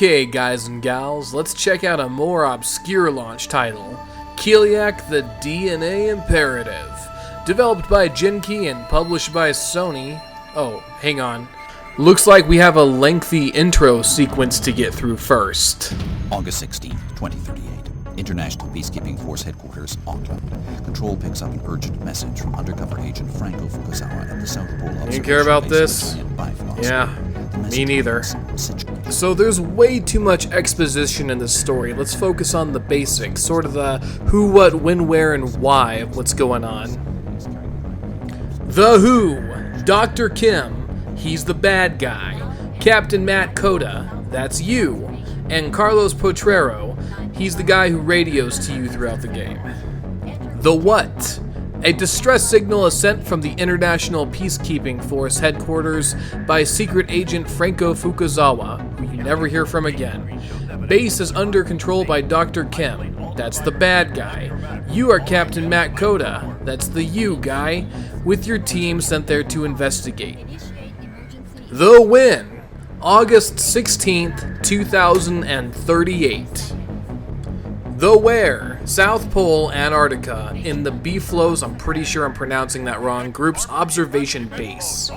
Okay, guys and gals, let's check out a more obscure launch title, Kileak the DNA Imperative. Developed by Genki and published by Sony. Oh, hang on. Looks like we have a lengthy intro sequence to get through first. August 16, 2038. International Peacekeeping Force Headquarters, Auckland. Control picks up an urgent message from undercover agent Franco Fukuzawa at the South Pole. You care about this? Yeah, me neither. So there's way too much exposition in this story. Let's focus on the basics, sort of the who, what, when, where, and why of what's going on. The Who, Dr. Kim, he's the bad guy. Captain Matt Coda, that's you. And Carlos Potrero, he's the guy who radios to you throughout the game. The What, a distress signal is sent from the International Peacekeeping Force headquarters by secret agent Franco Fukuzawa, who you never hear from again. Base is under control by Dr. Kim, that's the bad guy. You are Captain Matt Coda, that's the you guy, with your team sent there to investigate. The When, August 16th, 2038. The Where, South Pole, Antarctica, in the B-Flows, I'm pretty sure I'm pronouncing that wrong, group's observation base.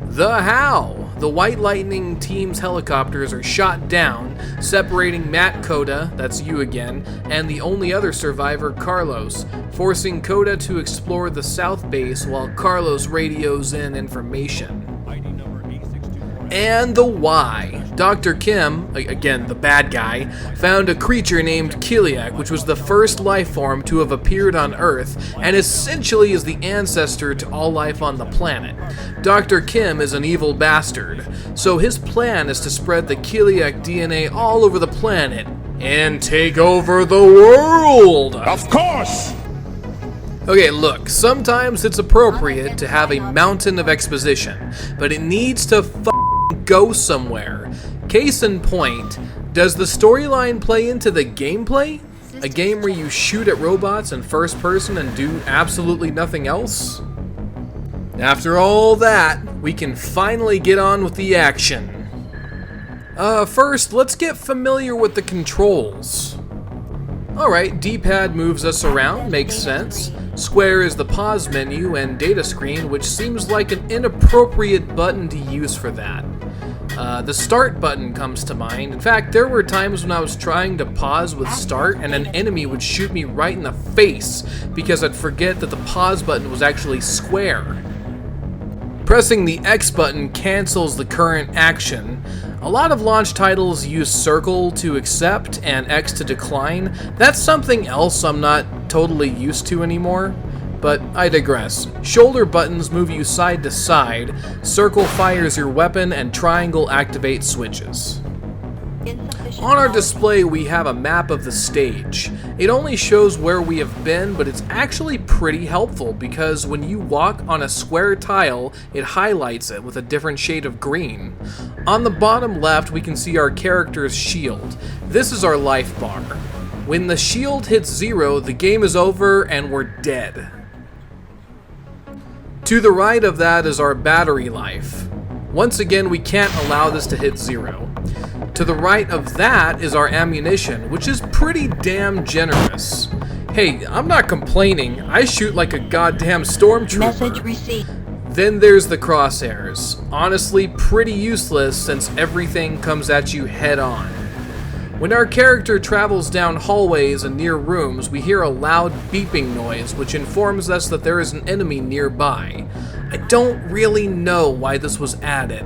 The How, the White Lightning team's helicopters are shot down, separating Matt Coda, that's you again, and the only other survivor, Carlos, forcing Coda to explore the South Base while Carlos radios in information. And the Why. Dr. Kim, again the bad guy, found a creature named Kileak, which was the first life form to have appeared on Earth, and essentially is the ancestor to all life on the planet. Dr. Kim is an evil bastard, so his plan is to spread the Kileak DNA all over the planet and take over the world! Of course! Okay, look, sometimes it's appropriate to have a mountain of exposition, but it needs to go somewhere. Case in point, does the storyline play into the gameplay? A game where you shoot at robots in first person and do absolutely nothing else? After all that, we can finally get on with the action. First, let's get familiar with the controls. Alright, D-pad moves us around, makes sense. Square is the pause menu, and data screen, which seems like an inappropriate button to use for that. The start button comes to mind. In fact, there were times when I was trying to pause with start and an enemy would shoot me right in the face because I'd forget that the pause button was actually square. Pressing the X button cancels the current action. A lot of launch titles use circle to accept and X to decline. That's something else I'm not totally used to anymore. But I digress. Shoulder buttons move you side to side, circle fires your weapon, and triangle activates switches. On our display we have a map of the stage. It only shows where we have been, but it's actually pretty helpful because when you walk on a square tile, it highlights it with a different shade of green. On the bottom left we can see our character's shield. This is our life bar. When the shield hits 0, the game is over and we're dead. To the right of that is our battery life. Once again, we can't allow this to hit 0. To the right of that is our ammunition, which is pretty damn generous. Hey, I'm not complaining. I shoot like a goddamn stormtrooper. Message received. Then there's the crosshairs. Honestly, pretty useless since everything comes at you head on. When our character travels down hallways and near rooms, we hear a loud beeping noise, which informs us that there is an enemy nearby. I don't really know why this was added.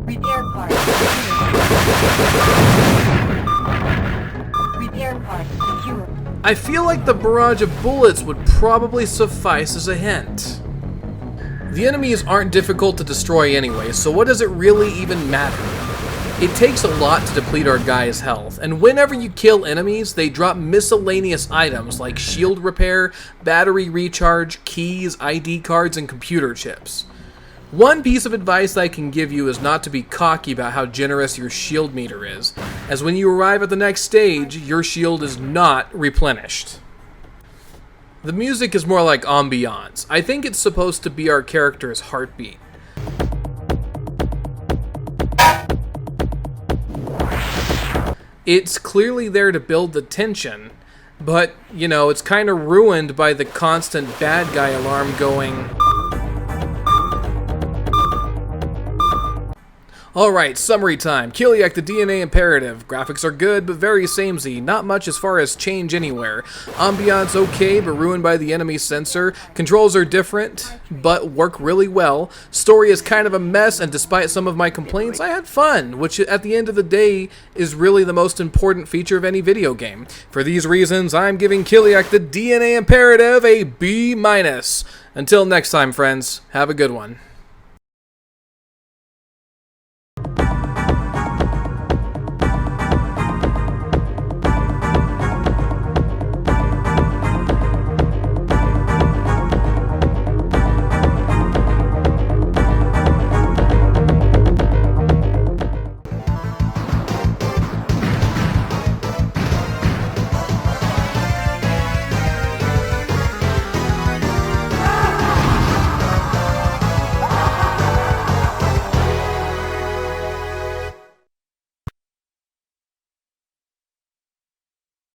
Repair part. Repair part secure. I feel like the barrage of bullets would probably suffice as a hint. The enemies aren't difficult to destroy anyway, so what does it really even matter? It takes a lot to deplete our guy's health, and whenever you kill enemies, they drop miscellaneous items like shield repair, battery recharge, keys, ID cards, and computer chips. One piece of advice I can give you is not to be cocky about how generous your shield meter is, as when you arrive at the next stage, your shield is not replenished. The music is more like ambiance. I think it's supposed to be our character's heartbeat. It's clearly there to build the tension, but, you know, it's kind of ruined by the constant bad guy alarm going. Alright, summary time. Kileak, the DNA imperative. Graphics are good, but very samey. Not much as far as change anywhere. Ambiance okay, but ruined by the enemy sensor. Controls are different, but work really well. Story is kind of a mess, and despite some of my complaints, I had fun, which at the end of the day is really the most important feature of any video game. For these reasons, I'm giving Kileak, the DNA imperative, a B-. Until next time, friends, have a good one.